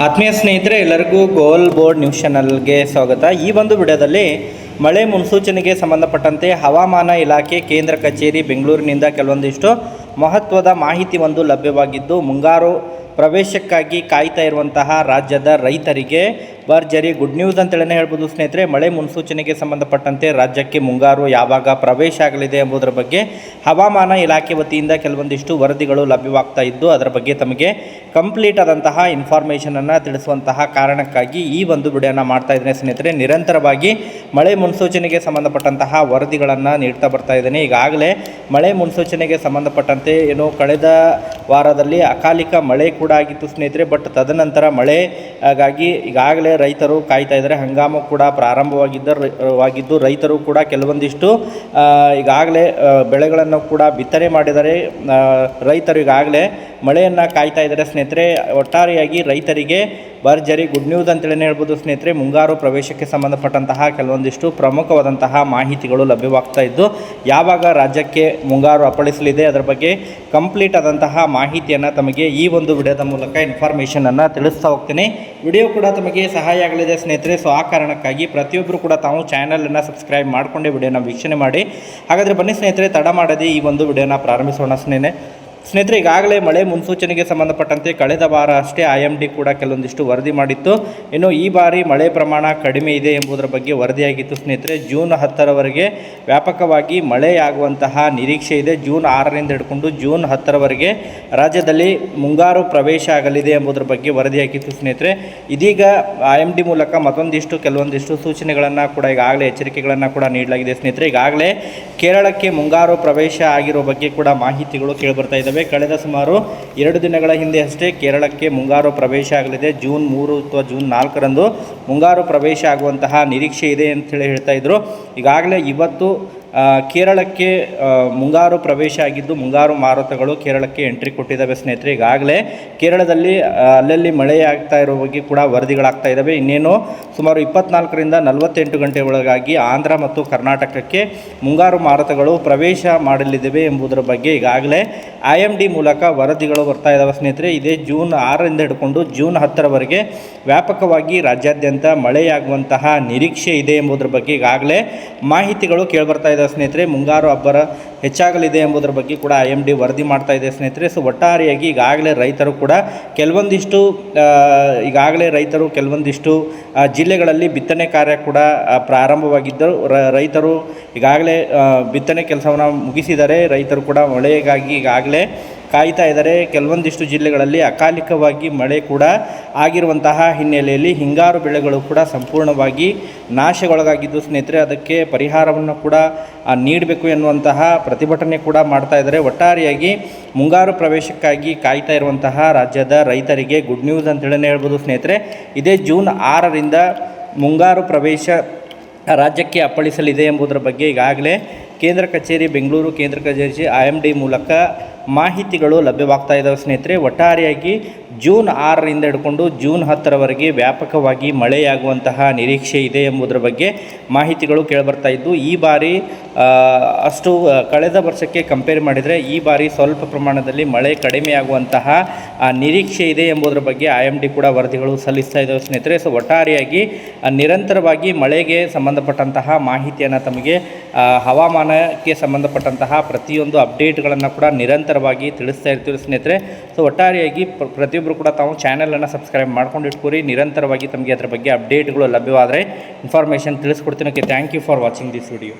ಆತ್ಮೀಯ ಸ್ನೇಹಿತರೆ, ಎಲ್ಲರಿಗೂ ಗೋಲ್ ಬೋರ್ಡ್ ನ್ಯೂಸ್ ಚಾನಲ್ಗೆ ಸ್ವಾಗತ. ಈ ಒಂದು ವಿಡಿಯೋದಲ್ಲಿ ಮಳೆ ಮುನ್ಸೂಚನೆಗೆ ಸಂಬಂಧಪಟ್ಟಂತೆ ಹವಾಮಾನ ಇಲಾಖೆ ಕೇಂದ್ರ ಕಚೇರಿ ಬೆಂಗಳೂರಿನಿಂದ ಕೆಲವೊಂದಿಷ್ಟು ಮಹತ್ವದ ಮಾಹಿತಿ ಲಭ್ಯವಾಗಿದ್ದು, ಮುಂಗಾರು ಪ್ರವೇಶಕ್ಕಾಗಿ ಕಾಯ್ತಾ ಇರುವಂತಹ ರಾಜ್ಯದ ರೈತರಿಗೆ ಭರ್ಜರಿ ಗುಡ್ ನ್ಯೂಸ್ ಅಂತೇಳಿ ಹೇಳ್ಬೋದು ಸ್ನೇಹಿತರೆ. ಮಳೆ ಮುನ್ಸೂಚನೆಗೆ ಸಂಬಂಧಪಟ್ಟಂತೆ ರಾಜ್ಯಕ್ಕೆ ಮುಂಗಾರು ಯಾವಾಗ ಪ್ರವೇಶ ಆಗಲಿದೆ ಎಂಬುದರ ಬಗ್ಗೆ ಹವಾಮಾನ ಇಲಾಖೆ ವತಿಯಿಂದ ಕೆಲವೊಂದಿಷ್ಟು ವರದಿಗಳು ಲಭ್ಯವಾಗ್ತಾ ಇದ್ದು, ಅದರ ಬಗ್ಗೆ ತಮಗೆ ಕಂಪ್ಲೀಟ್ ಆದಂತಹ ಇನ್ಫಾರ್ಮೇಷನನ್ನು ತಿಳಿಸುವಂತಹ ಕಾರಣಕ್ಕಾಗಿ ಈ ಒಂದು ವಿಡಿಯೋನ ಮಾಡ್ತಾ ಇದ್ದೇನೆ ಸ್ನೇಹಿತರೆ. ನಿರಂತರವಾಗಿ ಮಳೆ ಮುನ್ಸೂಚನೆಗೆ ಸಂಬಂಧಪಟ್ಟಂತಹ ವರದಿಗಳನ್ನು ನೀಡ್ತಾ ಬರ್ತಾ ಇದ್ದೇನೆ. ಈಗಾಗಲೇ ಮಳೆ ಮುನ್ಸೂಚನೆಗೆ ಸಂಬಂಧಪಟ್ಟಂತೆ ಕಳೆದ ವಾರದಲ್ಲಿ ಅಕಾಲಿಕ ಮಳೆ ಕೂಡ ಆಗಿತ್ತು ಸ್ನೇಹಿತರೆ. ಬಟ್ ತದನಂತರ ಮಳೆಗಾಗಿ ಈಗಾಗಲೇ ರೈತರು ಕಾಯ್ತಾ ಇದ್ದಾರೆ. ಹಂಗಾಮು ಕೂಡ ಪ್ರಾರಂಭವಾಗಿದ್ದು ರೈತರು ಕೂಡ ಕೆಲವೊಂದಿಷ್ಟು ಈಗಾಗಲೇ ಬೆಳೆಗಳನ್ನು ಕೂಡ ಬಿತ್ತನೆ ಮಾಡಿದರೆ ರೈತರು ಈಗಾಗಲೇ ಮಳೆಯನ್ನು ಕಾಯ್ತಾ ಇದ್ದಾರೆ ಸ್ನೇಹಿತರೆ. ಒಟ್ಟಾರೆಯಾಗಿ ರೈತರಿಗೆ ಭರ್ಜರಿ ಗುಡ್ ನ್ಯೂಸ್ ಅಂತೇಳಿ ಹೇಳ್ಬೋದು ಸ್ನೇಹಿತರೆ. ಮುಂಗಾರು ಪ್ರವೇಶಕ್ಕೆ ಸಂಬಂಧಪಟ್ಟಂತಹ ಕೆಲವೊಂದಿಷ್ಟು ಪ್ರಮುಖವಾದಂತಹ ಮಾಹಿತಿಗಳು ಲಭ್ಯವಾಗ್ತಾ ಇದ್ದು, ಯಾವಾಗ ರಾಜ್ಯಕ್ಕೆ ಮುಂಗಾರು ಅಪ್ಪಳಿಸಲಿದೆ ಅದರ ಬಗ್ಗೆ ಕಂಪ್ಲೀಟ್ ಆದಂತಹ ಮಾಹಿತಿಯನ್ನು ತಮಗೆ ಈ ಒಂದು ವಿಡಿಯೋದ ಮೂಲಕ ಇನ್ಫಾರ್ಮೇಷನನ್ನು ತಿಳಿಸ್ತಾ ಹೋಗ್ತೀನಿ. ವಿಡಿಯೋ ಕೂಡ ತಮಗೆ ಸಹಾಯ ಆಗಲಿದೆ ಸ್ನೇಹಿತರೆ. ಸೊ ಆ ಕಾರಣಕ್ಕಾಗಿ ಪ್ರತಿಯೊಬ್ಬರು ಕೂಡ ತಾವು ಚಾನಲನ್ನು ಸಬ್ಸ್ಕ್ರೈಬ್ ಮಾಡಿಕೊಂಡೇ ವಿಡಿಯೋನ ವೀಕ್ಷಣೆ ಮಾಡಿ. ಹಾಗಾದರೆ ಬನ್ನಿ ಸ್ನೇಹಿತರೆ, ತಡ ಮಾಡದೆ ಈ ಒಂದು ವಿಡಿಯೋನ ಪ್ರಾರಂಭಿಸೋಣ ಸ್ನೇಹಿತರೆ. ಈಗಾಗಲೇ ಮಳೆ ಮುನ್ಸೂಚನೆಗೆ ಸಂಬಂಧಪಟ್ಟಂತೆ ಕಳೆದ ವಾರ ಅಷ್ಟೇ IMD ಕೂಡ ಕೆಲವೊಂದಿಷ್ಟು ವರದಿ ಮಾಡಿತ್ತು. ಇನ್ನು ಈ ಬಾರಿ ಮಳೆ ಪ್ರಮಾಣ ಕಡಿಮೆ ಇದೆ ಎಂಬುದರ ಬಗ್ಗೆ ವರದಿಯಾಗಿತ್ತು ಸ್ನೇಹಿತರೆ. ಜೂನ್ 10ರವರೆಗೆ ವ್ಯಾಪಕವಾಗಿ ಮಳೆಯಾಗುವಂತಹ ನಿರೀಕ್ಷೆ ಇದೆ. ಜೂನ್ 6ರಿಂದ ಹಿಡ್ಕೊಂಡು ಜೂನ್ 10ರವರೆಗೆ ರಾಜ್ಯದಲ್ಲಿ ಮುಂಗಾರು ಪ್ರವೇಶ ಆಗಲಿದೆ ಎಂಬುದರ ಬಗ್ಗೆ ವರದಿಯಾಗಿತ್ತು ಸ್ನೇಹಿತರೆ. ಇದೀಗ IMD ಮೂಲಕ ಮತ್ತೊಂದಿಷ್ಟು ಕೆಲವೊಂದಿಷ್ಟು ಸೂಚನೆಗಳನ್ನು ಕೂಡ ಈಗಾಗಲೇ ಎಚ್ಚರಿಕೆಗಳನ್ನು ಕೂಡ ನೀಡಲಾಗಿದೆ ಸ್ನೇಹಿತರೆ. ಈಗಾಗಲೇ ಕೇರಳಕ್ಕೆ ಮುಂಗಾರು ಪ್ರವೇಶ ಆಗಿರೋ ಬಗ್ಗೆ ಕೂಡ ಮಾಹಿತಿಗಳು ಕೇಳಿಬರ್ತಾ ಇದ್ದಾವೆ. ಕಳೆದ ಸುಮಾರು 2 ದಿನಗಳ ಹಿಂದೆ ಅಷ್ಟೇ ಕೇರಳಕ್ಕೆ ಮುಂಗಾರು ಪ್ರವೇಶ ಆಗಲಿದೆ. ಜೂನ್ 3 ಅಥವಾ ಜೂನ್ 4ರಂದು ಮುಂಗಾರು ಪ್ರವೇಶ ಆಗುವಂತಹ ನಿರೀಕ್ಷೆ ಇದೆ ಅಂತೇಳಿ ಹೇಳ್ತಾ ಇದ್ರು. ಈಗಾಗಲೇ ಇವತ್ತು ಕೇರಳಕ್ಕೆ ಮುಂಗಾರು ಪ್ರವೇಶ ಆಗಿದ್ದು ಮುಂಗಾರು ಮಾರುತಗಳು ಕೇರಳಕ್ಕೆ ಎಂಟ್ರಿ ಕೊಟ್ಟಿದ್ದಾವೆ ಸ್ನೇಹಿತರೆ. ಈಗಾಗಲೇ ಕೇರಳದಲ್ಲಿ ಅಲ್ಲಲ್ಲಿ ಮಳೆ ಆಗ್ತಾ ಇರೋ ಬಗ್ಗೆ ಕೂಡ ವರದಿಗಳಾಗ್ತಾ ಇದ್ದಾವೆ. ಇನ್ನೇನು ಸುಮಾರು 24ರಿಂದ 48 ಗಂಟೆ ಒಳಗಾಗಿ ಆಂಧ್ರ ಮತ್ತು ಕರ್ನಾಟಕಕ್ಕೆ ಮುಂಗಾರು ಮಾರುತಗಳು ಪ್ರವೇಶ ಮಾಡಲಿದ್ದಾವೆ ಎಂಬುದರ ಬಗ್ಗೆ ಈಗಾಗಲೇ IMD ಮೂಲಕ ವರದಿಗಳು ಬರ್ತಾ ಇದ್ದಾವೆ ಸ್ನೇಹಿತರೆ. ಇದೇ ಜೂನ್ 6ರಿಂದ ಹಿಡ್ಕೊಂಡು ಜೂನ್ 10ರವರೆಗೆ ವ್ಯಾಪಕವಾಗಿ ರಾಜ್ಯಾದ್ಯಂತ ಮಳೆಯಾಗುವಂತಹ ನಿರೀಕ್ಷೆ ಇದೆ ಎಂಬುದರ ಬಗ್ಗೆ ಈಗಾಗಲೇ ಮಾಹಿತಿಗಳು ಕೇಳಿಬರ್ತಾ ಇದ್ದಾವೆ ಸ್ನೇಹಿತರೆ. ಮುಂಗಾರು ಅಬ್ಬರ ಹೆಚ್ಚಾಗಲಿದೆ ಎಂಬುದರ ಬಗ್ಗೆ ಕೂಡ IMD ವರದಿ ಮಾಡ್ತಾ ಇದೆ ಸ್ನೇಹಿತರೆ. ಸೊ ಒಟ್ಟಾರೆಯಾಗಿ ಈಗಾಗಲೇ ರೈತರು ಕೂಡ ಕೆಲವೊಂದಿಷ್ಟು ಜಿಲ್ಲೆಗಳಲ್ಲಿ ಬಿತ್ತನೆ ಕಾರ್ಯ ಕೂಡ ಪ್ರಾರಂಭವಾಗಿದ್ದರು. ರೈತರು ಈಗಾಗಲೇ ಬಿತ್ತನೆ ಕೆಲಸವನ್ನು ಮುಗಿಸಿದರೆ ರೈತರು ಕೂಡ ಮಳೆಗಾಗಿ ಈಗಾಗಲೇ ಕಾಯ್ತಾ ಇದ್ದಾರೆ. ಕೆಲವೊಂದಿಷ್ಟು ಜಿಲ್ಲೆಗಳಲ್ಲಿ ಅಕಾಲಿಕವಾಗಿ ಮಳೆ ಕೂಡ ಆಗಿರುವಂತಹ ಹಿನ್ನೆಲೆಯಲ್ಲಿ ಹಿಂಗಾರು ಬೆಳೆಗಳು ಕೂಡ ಸಂಪೂರ್ಣವಾಗಿ ನಾಶಗೊಳಗಾಗಿದ್ದು ಸ್ನೇಹಿತರೆ. ಅದಕ್ಕೆ ಪರಿಹಾರವನ್ನು ಕೂಡ ನೀಡಬೇಕು ಎನ್ನುವಂತಹ ಪ್ರತಿಭಟನೆ ಕೂಡ ಮಾಡ್ತಾ ಇದ್ದಾರೆ. ಒಟ್ಟಾರೆಯಾಗಿ ಮುಂಗಾರು ಪ್ರವೇಶಕ್ಕಾಗಿ ಕಾಯ್ತಾ ಇರುವಂತಹ ರಾಜ್ಯದ ರೈತರಿಗೆ ಗುಡ್ ನ್ಯೂಸ್ ಅಂತೇಳಿ ಹೇಳ್ಬೋದು ಸ್ನೇಹಿತರೆ. ಇದೇ ಜೂನ್ 6ರಿಂದ ಮುಂಗಾರು ಪ್ರವೇಶ ರಾಜ್ಯಕ್ಕೆ ಅಪ್ಪಳಿಸಲಿದೆ ಎಂಬುದರ ಬಗ್ಗೆ ಈಗಾಗಲೇ ಕೇಂದ್ರ ಕಚೇರಿ ಬೆಂಗಳೂರು ಕೇಂದ್ರ ಕಚೇರಿ IMD ಮೂಲಕ ಮಾಹಿತಿಗಳು ಲಭ್ಯವಾಗ್ತಾ ಇದ್ದಾವೆ ಸ್ನೇಹಿತರೆ. ಒಟ್ಟಾರೆಯಾಗಿ ಜೂನ್ 6ರಿಂದ ಹಿಡ್ಕೊಂಡು ಜೂನ್ 10ರವರೆಗೆ ವ್ಯಾಪಕವಾಗಿ ಮಳೆಯಾಗುವಂತಹ ನಿರೀಕ್ಷೆ ಇದೆ ಎಂಬುದರ ಬಗ್ಗೆ ಮಾಹಿತಿಗಳು ಕೇಳಿಬರ್ತಾ ಇದ್ದು, ಈ ಬಾರಿ ಅಷ್ಟು ಕಳೆದ ವರ್ಷಕ್ಕೆ ಕಂಪೇರ್ ಮಾಡಿದರೆ ಈ ಬಾರಿ ಸ್ವಲ್ಪ ಪ್ರಮಾಣದಲ್ಲಿ ಮಳೆ ಕಡಿಮೆಯಾಗುವಂತಹ ನಿರೀಕ್ಷೆ ಇದೆ ಎಂಬುದರ ಬಗ್ಗೆ IMD ಕೂಡ ವರದಿಗಳು ಸಲ್ಲಿಸ್ತಾ ಇದ್ದಾವೆ ಸ್ನೇಹಿತರೆ. ಸೊ ಒಟ್ಟಾರೆಯಾಗಿ ನಿರಂತರವಾಗಿ ಮಳೆಗೆ ಸಂಬಂಧಪಟ್ಟಂತಹ ಮಾಹಿತಿಯನ್ನು ತಮಗೆ ಹವಾಮಾನಕ್ಕೆ ಸಂಬಂಧಪಟ್ಟಂತಹ ಪ್ರತಿಯೊಂದು ಅಪ್ಡೇಟ್ಗಳನ್ನು ಕೂಡ ನಿರಂತರವಾಗಿ ತಿಳಿಸ್ತಾ ಇರ್ತೀವಿ ಸ್ನೇಹಿತರೆ. ಸೊ ಒಟ್ಟಾರೆಯಾಗಿ ಪ್ರತಿಯೊಬ್ಬರು ಕೂಡ ತಾವು ಚಾನಲನ್ನು ಸಬ್ಸ್ಕ್ರೈಬ್ ಮಾಡ್ಕೊಂಡು ಇಟ್ಕೊರಿ. ನಿರಂತರವಾಗಿ ತಮಗೆ ಅದರ ಬಗ್ಗೆ ಅಪ್ಡೇಟ್ಗಳು ಲಭ್ಯವಾದರೆ ಇನ್ಫಾರ್ಮೇಷನ್ ತಿಳಿಸ್ಕೊಡ್ತೀನಿ. Thank you for watching this video.